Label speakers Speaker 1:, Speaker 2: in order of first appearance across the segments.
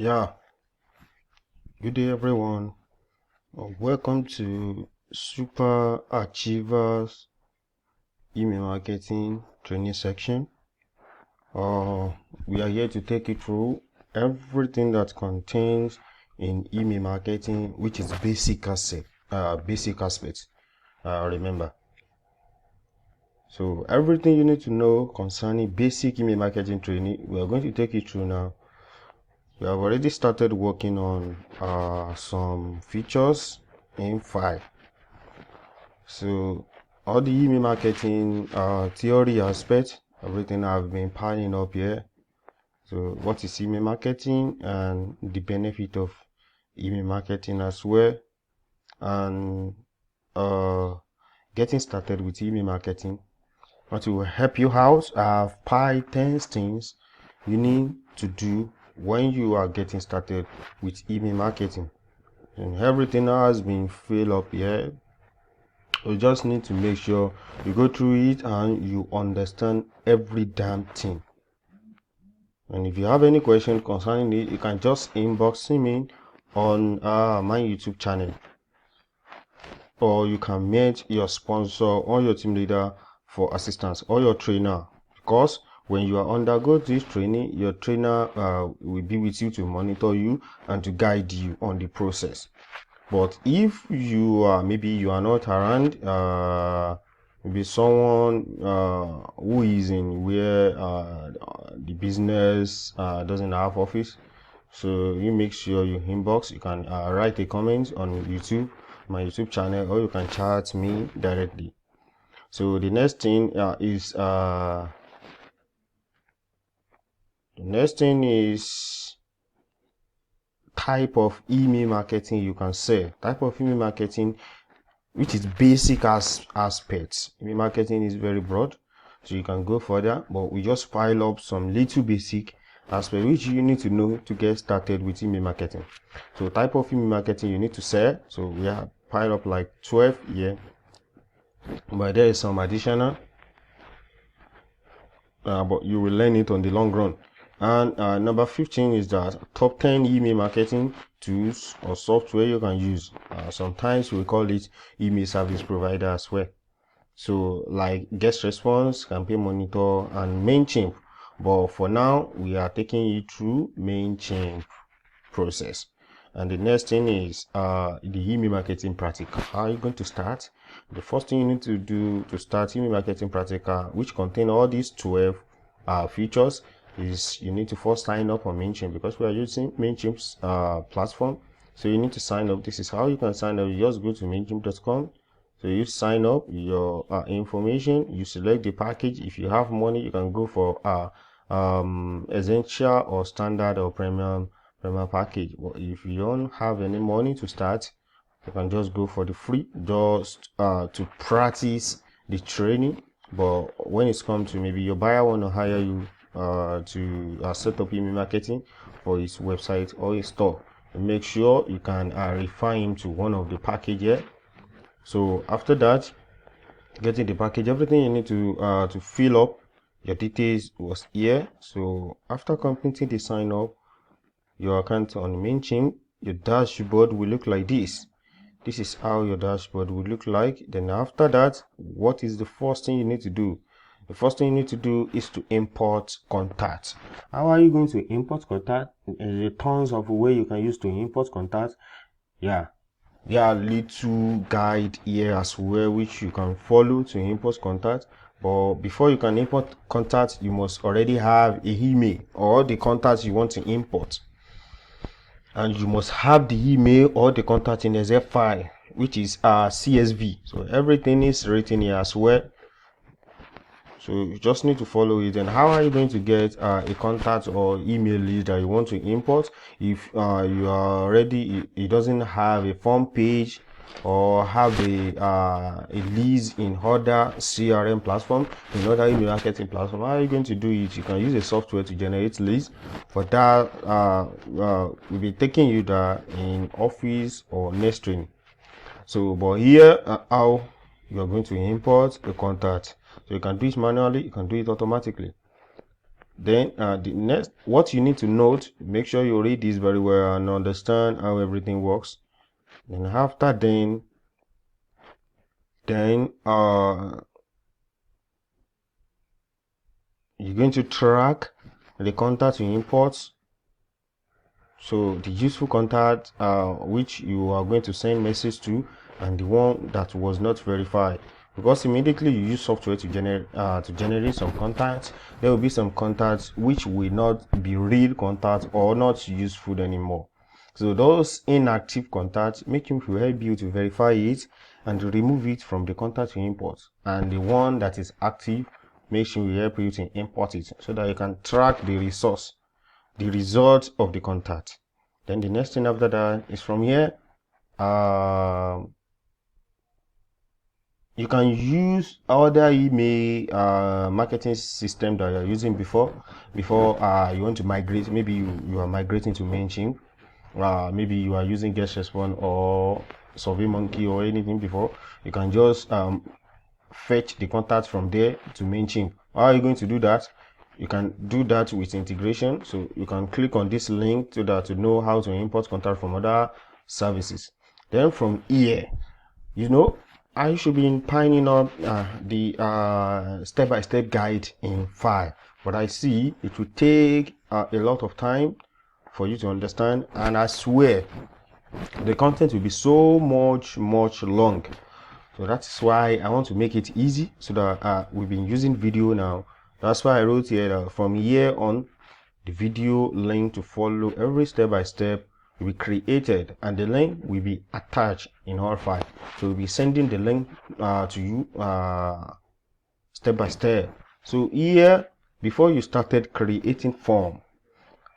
Speaker 1: Yeah, good day everyone. Welcome to Super Achievers Email Marketing Training Section. We are here to take you through everything that contains in email marketing, which is basic aspects. Remember. So everything you need to know concerning basic email marketing training, we are going to take you through now. We have already started working on some features in 5. So all the email marketing theory aspect, everything I've been piling up here. So what is email marketing and the benefit of email marketing as well, and getting started with email marketing. What will help you out, I've piled 10 things you need to do when you are getting started with email marketing. And everything has been filled up here. You just need to make sure you go through it and you understand every damn thing. And if you have any question concerning it, you can just inbox me on my YouTube channel, or you can meet your sponsor or your team leader for assistance, or your trainer, because when you are undergo this training, your trainer will be with you to monitor you and to guide you on the process. But if you are maybe you are not around, maybe someone who is in where the business doesn't have office, so you make sure you inbox. You can write a comment on YouTube, my YouTube channel, or you can chat me directly. So the next thing is type of email marketing you can sell. Type of email marketing, which is basic aspects. Email marketing is very broad, so you can go further, but we just pile up some little basic aspects which you need to know to get started with email marketing. So type of email marketing you need to sell. So we have piled up like 12 here, but there is some additional, but you will learn it on the long run. And number 15 is that top 10 email marketing tools or software you can use. Sometimes we call it email service provider as well. So like Guest Response, Campaign Monitor, and Mailchimp. But for now, we are taking you through Mailchimp process. And the next thing is the email marketing practical. How are you going to start? The first thing you need to do to start email marketing practical, which contain all these 12 features, is you need to first sign up on Mailchimp, because we are using Mailchimp's platform. So you need to sign up. This is how you can sign up. You just go to mailchimp.com. So you sign up your information. You select the package. If you have money, you can go for essential or standard or premium package. But if you don't have any money to start, you can just go for the free, just to practice the training. But when it's come to maybe your buyer want to hire you to set up email marketing for his website or his store, make sure you can refer him to one of the package here. So after that, getting the package, everything you need to fill up your details was here. So after completing the sign up, your account on Mailchimp, your dashboard will look like this. This is how your dashboard will look like. Then after that, what is the first thing you need to do? The first thing you need to do is to import contact. How are you going to import contact? There are tons of ways you can use to import contact. Yeah, there are little guide here as well which you can follow to import contact. But before you can import contact, you must already have a email or the contact you want to import, and you must have the email or the contact in a zip file, which is CSV. So everything is written here as well. So you just need to follow it. And how are you going to get a contact or email list that you want to import if you are already, it doesn't have a form page or have a list in other CRM platform, in other email marketing platform? How are you going to do it? You can use a software to generate lists. For that, we'll be taking you there in Office or next training. So, but here how you are going to import the contact. So you can do it manually, you can do it automatically. Then the next, what you need to note, make sure you read this very well and understand how everything works. And after then you're going to track the contact you import. So the useful contact which you are going to send message to, and the one that was not verified, because immediately you use software to generate some contacts, there will be some contacts which will not be real contacts or not useful anymore. So those inactive contacts, Mailchimp will help you to verify it and to remove it from the contact you import, and the one that is active, Mailchimp will help you to import it so that you can track the result of the contact. Then the next thing after that is from here, you can use other email marketing system that you're using before you want to migrate. Maybe you are migrating to Mailchimp. Maybe you are using GetResponse or SurveyMonkey or anything before. You can just fetch the contact from there to Mailchimp. How are you going to do that? You can do that with integration. So you can click on this link to know how to import contact from other services. Then from here, I should be piling up the step-by-step guide in file, but I see it will take a lot of time for you to understand, and I swear the content will be so much long. So that's why I want to make it easy, so that we've been using video now. That's why I wrote here that from here on, the video link to follow every step-by-step will be created, and the link will be attached in all files. So we'll be sending the link to you step by step. So here, before you started creating form,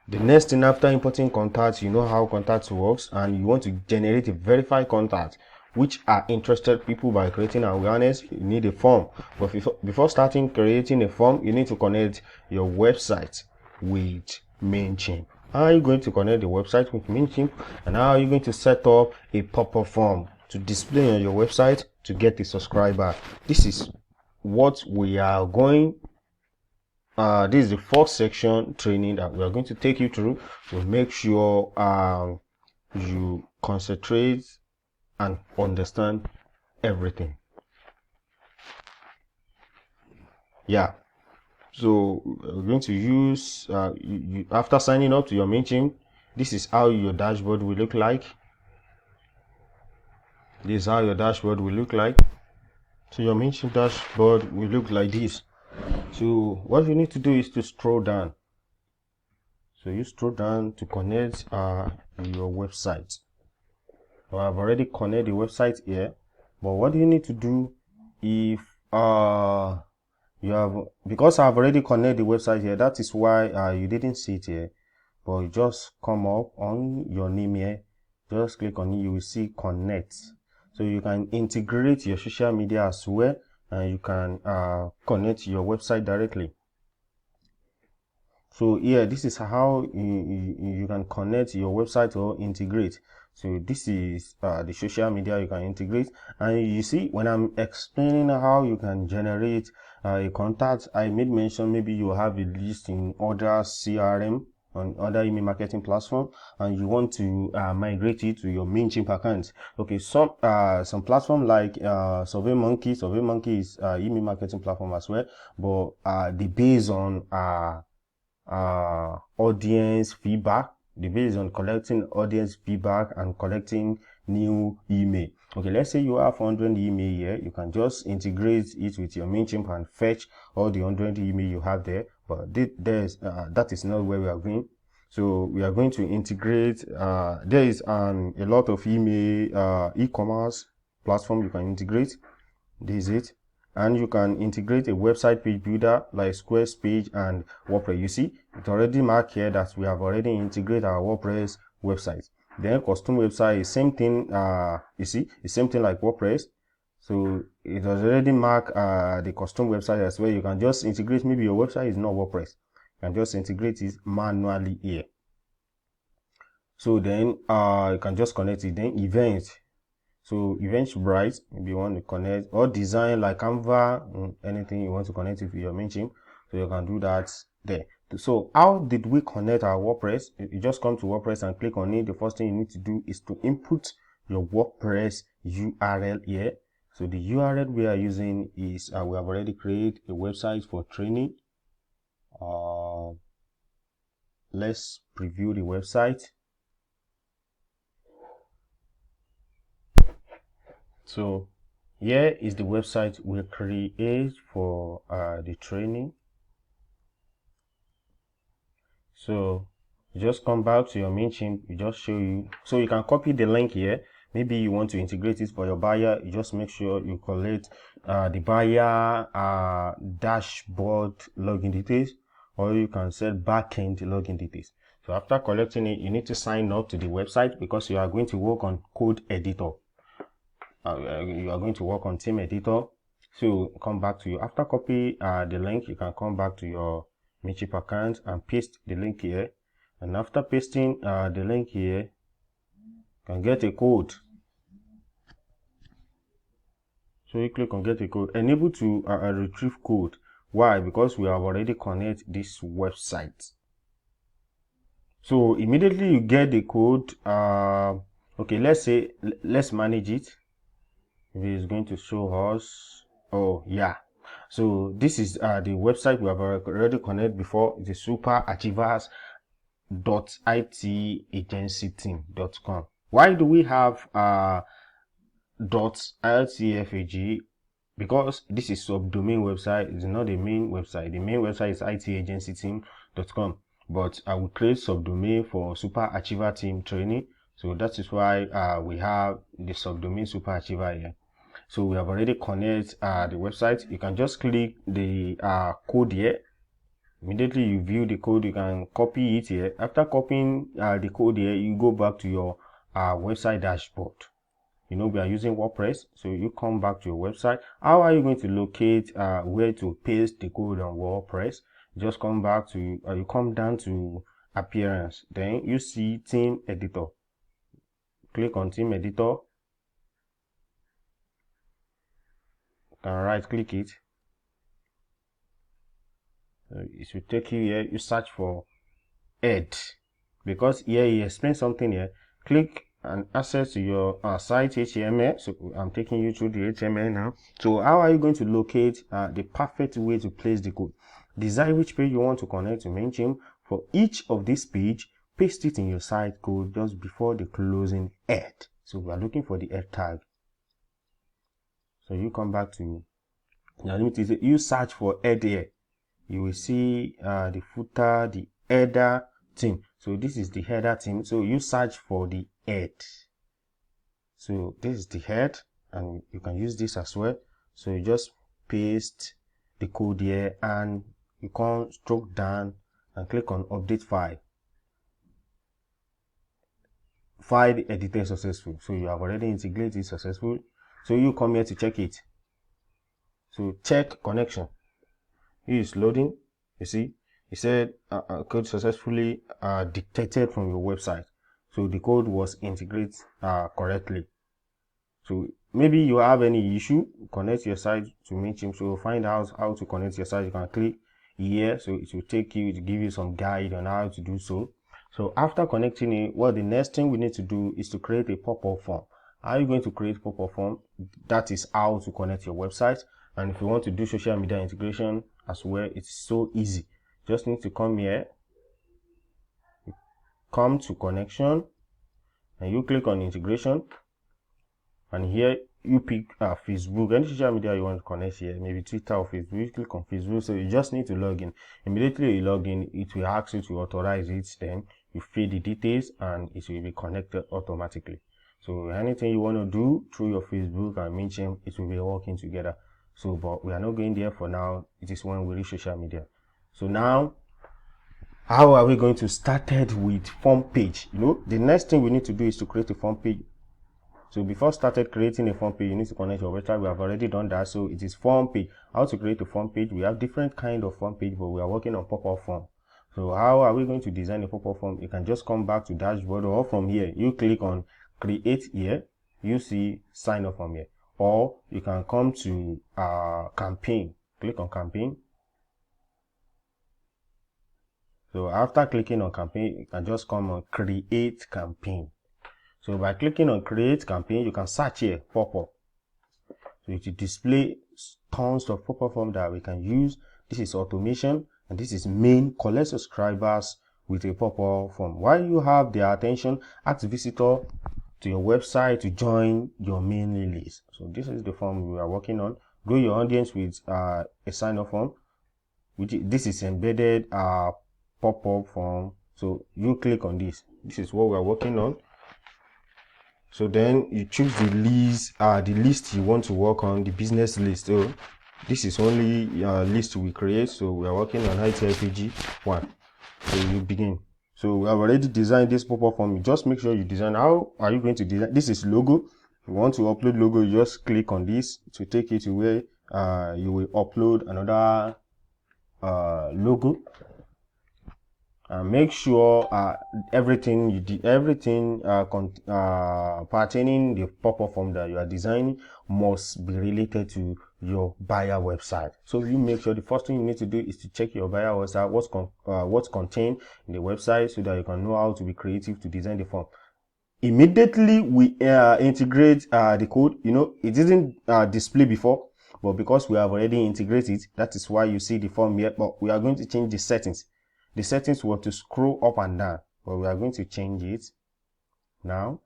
Speaker 1: the next thing after importing contacts, you know how contacts works, and you want to generate a verified contact which are interested people. By creating awareness, you need a form. But before starting creating a form, you need to connect your website with Mailchimp. How are you going to connect the website with Mailchimp, and how are you going to set up a pop-up form to display on your website to get a subscriber? This is what we are going this is the first section training that we are going to take you through. So make sure you concentrate and understand everything. Yeah, so we're going to use after signing up to your Mailchimp, this is how your dashboard will look like. So your Mailchimp dashboard will look like this. So what you need to do is to scroll down. So you scroll down to connect your website. So I've already connected the website here, but what do you need to do if because I've already connected the website here, that is why you didn't see it here. But you just come up on your name here, just click on it, you will see connect. So you can integrate your social media as well, and you can connect your website directly. So here, this is how you can connect your website or integrate. So this is the social media you can integrate. And you see, when I'm explaining how you can generate a contact, I made mention maybe you have a list in other CRM on other email marketing platform, and you want to migrate it to your Mailchimp account. Okay, some platform like SurveyMonkey is email marketing platform as well, but they base on audience feedback. The base on collecting audience feedback and collecting new email. Okay, let's say you have 100 email here. You can just integrate it with your Mailchimp and fetch all the 100 email you have there. But that is not where we are going. So we are going to integrate. There is a lot of email e-commerce platform you can integrate. This is it. And you can integrate a website page builder like Squarespace and WordPress. You see, it's already marked here that we have already integrated our WordPress website. Then custom website is same thing. You see, it's same thing like WordPress. So it has already marked the custom website as well. You can just integrate. Maybe your website is not WordPress, you can just integrate it manually here. So then you can just connect it. Then events. So Eventbrite, maybe you want to connect, or design like Canva, anything you want to connect with your Mailchimp. So you can do that there. So how did we connect our WordPress? You just come to WordPress and click on it. The first thing you need to do is to input your WordPress URL here. So the URL we are using is we have already created a website for training. Let's preview the website. So here is the website we create for the training. So you just come back to your Mailchimp, you just show you. So you can copy the link here. Maybe you want to integrate it for your buyer. You just make sure you collect the buyer dashboard login details, or you can set backend login details. So after collecting it, you need to sign up to the website because you are going to work on code editor. You are going to work on theme editor. So come back to you. After copy the link, you can come back to your Mailchimp account and paste the link here. And after pasting the link here, you can get a code. So you click on get a code. Enable to retrieve code. Why? Because we have already connected this website. So immediately you get the code. Okay, let's manage it. If it is going to show us. Oh yeah. So this is the website we have already connected before. It is superachievers.itagencyteam.com. Why do we have .ltfag? Because this is subdomain website. It's not the main website. The main website is itagencyteam.com, but I will create subdomain for Super Achiever Team Training. So that is why we have the subdomain Super Achiever here. So we have already connected the website. You can just click the code here. Immediately you view the code, you can copy it here. After copying the code here, you go back to your website dashboard. You know, we are using WordPress, so you come back to your website. How are you going to locate where to paste the code on WordPress? Just come back to you come down to appearance, then you see theme editor. Click on theme editor. You can right click it. It will take you here. You search for Ed, because here he explains something here. Click and access to your site HTML. So I'm taking you through the HTML now. So how are you going to locate the perfect way to place the code? Decide which page you want to connect to Mailchimp. For each of this page, paste it in your site code just before the closing Ed. So we are looking for the Ed tag. So you come back to you search for Ed here. You will see the footer, the header theme. So this is the header theme. So you search for the head. So this is the head, and you can use this as well. So you just paste the code here, and you can scroll down and click on update file. File edited successful. So you have already integrated it successful. So you come here to check it. So check connection. It is loading. You see, it said code successfully detected from your website. So the code was integrated correctly. So maybe you have any issue, connect your site to Mailchimp. So find out how to connect your site. You can click here. So it will take you to give you some guide on how to do so. So after connecting it, well, the next thing we need to do is to create a pop-up form. How are you going to create pop-up form? That is how to connect your website. And if you want to do social media integration as well, it's so easy. Just need to come here, come to connection, and you click on integration. And here you pick Facebook, any social media you want to connect here, maybe Twitter or Facebook. You click on Facebook. So you just need to log in. Immediately you log in, it will ask you to authorize it. Then you fill the details and it will be connected automatically. So anything you want to do through your Facebook and Mailchimp, it will be working together. So, but we are not going there for now. It is when we reach social media. So now, how are we going to start it with form page? You know, the next thing we need to do is to create a form page. So before started creating a form page, you need to connect your website. We have already done that. So it is form page. How to create a form page? We have different kind of form page, but we are working on pop-up form. So how are we going to design a pop-up form? You can just come back to dashboard, or from here, you click on create here. You see sign up from here. Or you can come to campaign. Click on campaign. So after clicking on campaign, you can just come on create campaign. So by clicking on create campaign, you can search here, pop-up. So it will display tons of pop-up form that we can use. This is automation, and this is main, collect subscribers with a pop-up form. While you have their attention, ask visitor to your website to join your mailing list. So this is the form we are working on. Grow your audience with a sign-up form. This is embedded pop-up form. So you click on this. This is what we are working on. So then you choose the list you want to work on, the business list. So this is only a list we create. So we are working on ITIPG 1. So you begin. So we have already designed this pop-up form. Just make sure you design. How are you going to design? This is logo. If you want to upload logo, you just click on this to take you to where you will upload another logo. Make sure everything pertaining the pop-up form that you are designing must be related to your buyer website. So you make sure the first thing you need to do is to check your buyer website, what's contained in the website, so that you can know how to be creative to design the form. Immediately we integrate the code. It didn't display before, but because we have already integrated, that is why you see the form here. But we are going to change the settings. The settings were to scroll up and down, but we are going to change it now.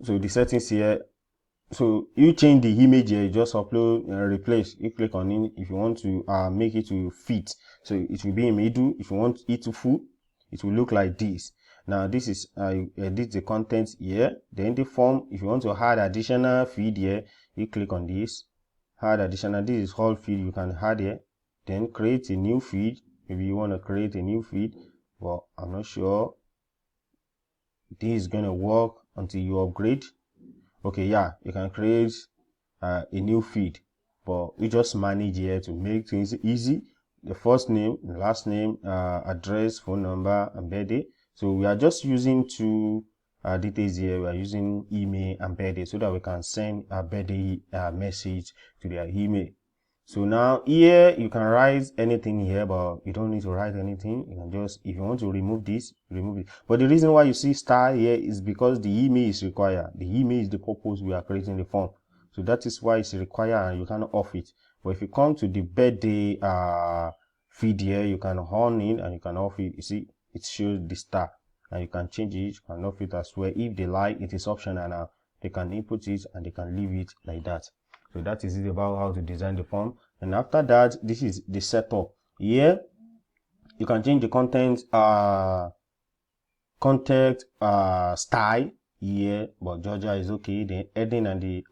Speaker 1: So the settings here, so you change the image here, you just upload and replace. You click on it if you want to make it to fit. So it will be in middle. If you want it to full, it will look like this. Now this is edit the content here. Then the form, if you want to add additional feed here, you click on this, add additional. This is whole feed you can add here. Then create a new feed. Maybe you want to create a new feed, but I'm not sure this is gonna work until you upgrade. Okay, yeah, you can create a new feed, but we just manage here to make things easy. The first name, the last name, address, phone number, and birthday. So we are just using two details here. We are using email and birthday so that we can send a birthday message to their email. So now here you can write anything here, but you don't need to write anything. You can just, if you want to remove this, remove it. But the reason why you see star here is because the email is required. The email is the purpose we are creating the form. So that is why it's required, and you cannot off it. But if you come to the birthday feed here, you can on it and you can off it. You see, it shows the star, and you can change it, you can off it as well. If they like, it is optional now. They can input it and they can leave it like that. So that is it about how to design the form. And after that, this is the setup. Here you can change the content style here, but Georgia is okay. The heading and the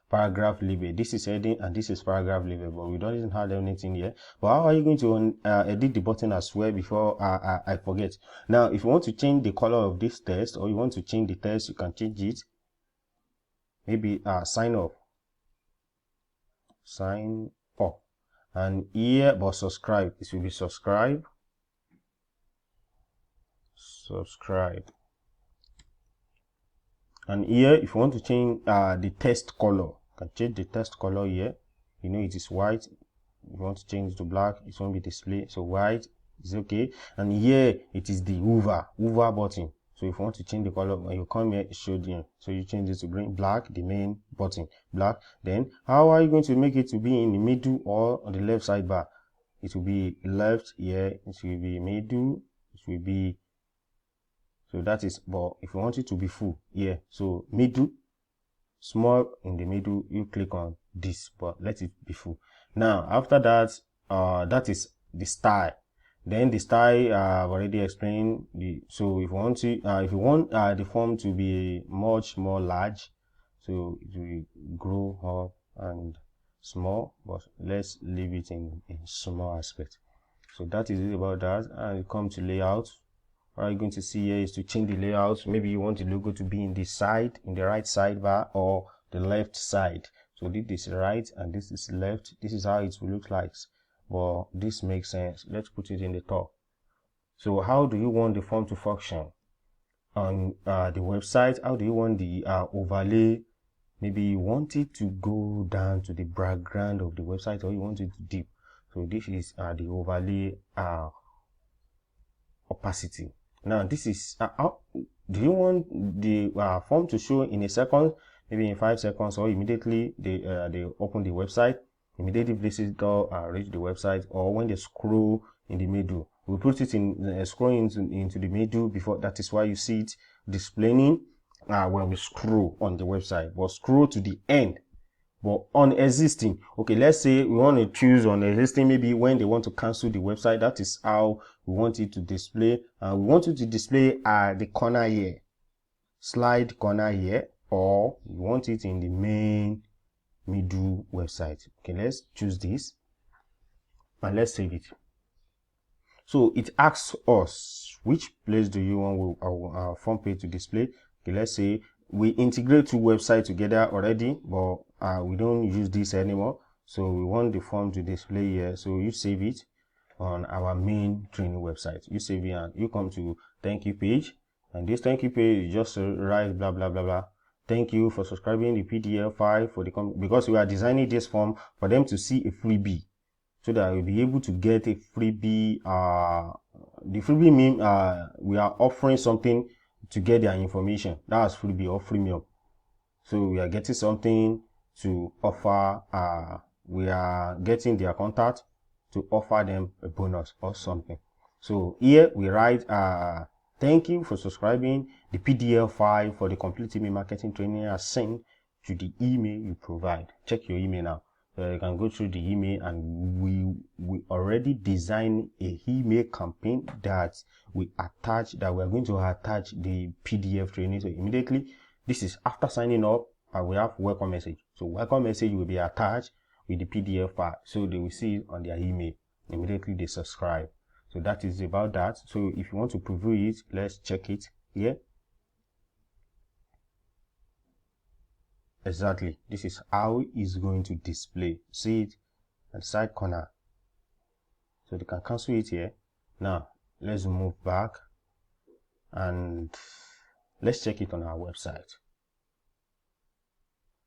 Speaker 1: paragraph label. This is heading and this is paragraph label, but we don't even have anything here. But how are you going to edit the button as well before I forget? Now, if you want to change the color of this text, or you want to change the text, you can change it. Maybe sign up. Sign up. And here, but subscribe. This will be subscribe. And here, if you want to change the text color, you can change the text color here. It is white. If you want to change it to black, it won't be displayed. So white is okay. And here it is the hover button. So if you want to change the color, when you come here, it shows you. So you change it to green, black, the main button, black. Then how are you going to make it to be in the middle or on the left sidebar? It will be left here. It will be middle. It will be, so that is, but if you want it to be full, yeah. So middle, small in the middle, you click on this, but let it be full. Now after that, that is the style. Then the style I've already explained. So if you want the form to be much more large, so it will grow up and small, but let's leave it in small aspect. So that is it about that. And you come to layout. What you're going to see here is to change the layout. Maybe you want the logo to be in the side, in the right sidebar, or the left side. So this is right and this is left. This is how it will look like. Well, this makes sense. Let's put it in the top. So how do you want the form to function on the website? How do you want the overlay? Maybe you want it to go down to the background of the website, or you want it deep. So this is the overlay opacity. Now this is do you want the form to show in a second, maybe in 5 seconds, or immediately they open the website, immediately visitor reach the website, or when they scroll in the middle? We put it in scroll into the middle before. That is why you see it displaying when we scroll on the website, but scroll to the end. But on existing, okay, let's say we want to choose on existing, maybe when they want to cancel the website, that is how we want it to display. We want it to display at the corner here, slide corner here, or we want it in the main middle website. Okay, let's choose this and let's save it. So it asks us, which place do you want our form page to display? Okay, let's say we integrate two websites together already, but we don't use this anymore. So we want the form to display here. So you save it on our main training website. You save it and you come to thank you page. And this thank you page, you just write blah, blah, blah, blah. Thank you for subscribing the PDF file for the because we are designing this form for them to see a freebie, so that we'll be able to get a freebie. The freebie means we are offering something to get their information. That's freebie or freemium. So we are getting something to offer. We are getting their contact to offer them a bonus or something. So here we write thank you for subscribing. The PDF file for the complete email marketing training are sent to the email you provide. Check your email now. You can go through the email, and we already designed a email campaign that we are going to attach the PDF training. So immediately, this is after signing up, we have welcome message. So welcome message will be attached with the PDF file, so they will see it on their email. Immediately they subscribe. So that is about that. So if you want to preview it, let's check it here. Exactly, this is how it's going to display. See it at the side corner. So they can cancel it here. Now let's move back and let's check it on our website.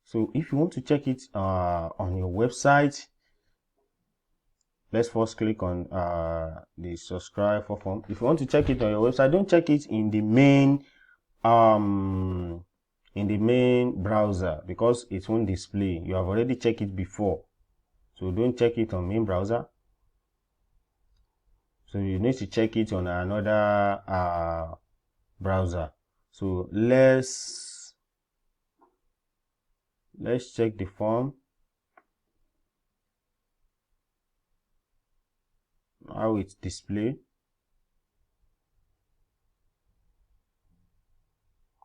Speaker 1: So if you want to check it on your website, let's first click on the subscribe for form. If you want to check it on your website, don't check it in the main browser, because it won't display. You have already checked it before, so don't check it on main browser. So you need to check it on another browser. So let's check the form, how it's displayed.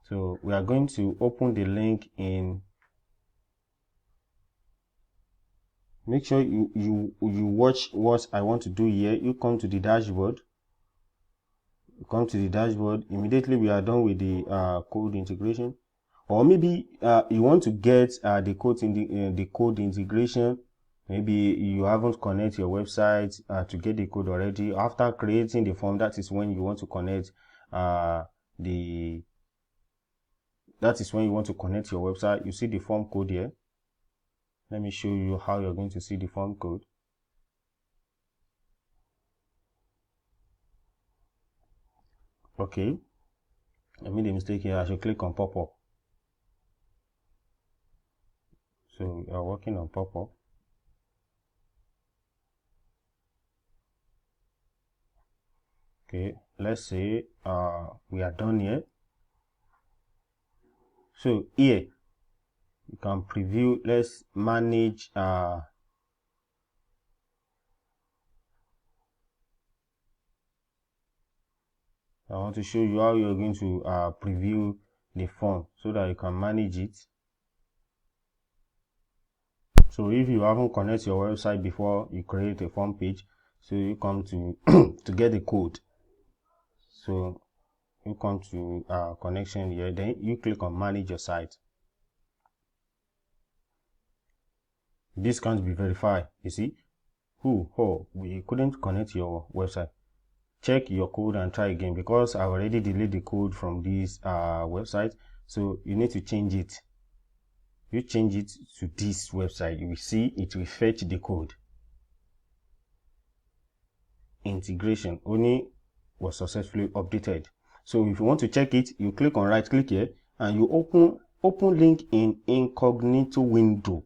Speaker 1: So we are going to open the link in. Make sure you watch what I want to do here. You come to the dashboard. Immediately we are done with the code integration, or maybe you want to get the code integration. Maybe you haven't connected your website to get the code already. After creating the form, that is when you want to connect your website. You see the form code here. Let me show you how you're going to see the form code. Okay, I made a mistake here. I should click on pop-up. So we are working on pop-up. Okay, let's say we are done here. So here you can preview. Let's manage I want to show you how you're going to preview the form so that you can manage it. So if you haven't connected your website before you create a form page, so you come to to get the code. So you come to connection here, then you click on manage your site. This can't be verified. You see, we couldn't connect your website. Check your code and try again, because I already deleted the code from this website. So you need to change it. You change it to this website, you will see it will fetch the code. integration only was successfully updated. So if you want to check it, you click on right click here and you open link in incognito window.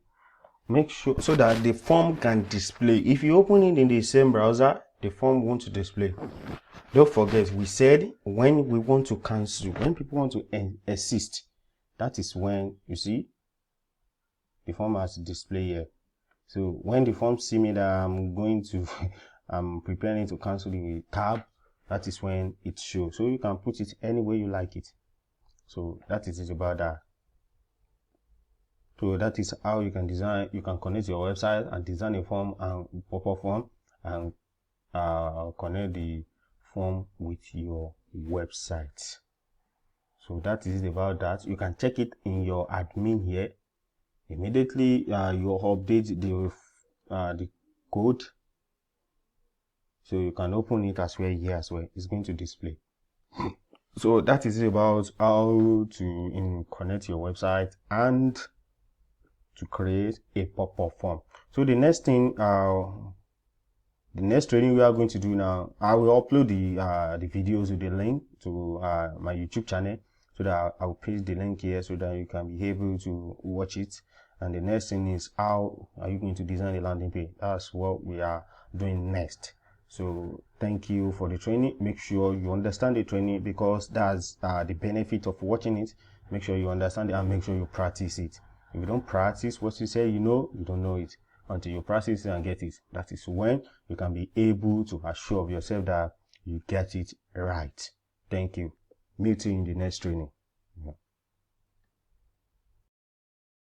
Speaker 1: Make sure so that the form can display. If you open it in the same browser, the form won't display. Don't forget, we said when we want to cancel, when people want to assist, that is when you see the form has display here. So when the form see me that I'm going to I'm preparing to cancel the tab, that is when it shows. So you can put it any way you like it. So that is it about that. So that is how you can design, you can connect your website and design a form and pop-up form and connect the form with your website. So that is about that. You can check it in your admin here. Immediately you update the code, so you can open it as well here as well. It's going to display. So that is about how to connect your website and to create a pop-up form. So the next thing, the next training we are going to do now, I will upload the videos with the link to my YouTube channel, so that I will paste the link here so that you can be able to watch it. And the next thing is, how are you going to design a landing page? That's what we are doing next. So thank you for the training. Make sure you understand the training, because that's the benefit of watching it. Make sure you understand it and make sure you practice it. If you don't practice what you say you know, you don't know it. Until you practice it and get it, that is when you can be able to assure of yourself that you get it right. Thank you. Meet you in the next training.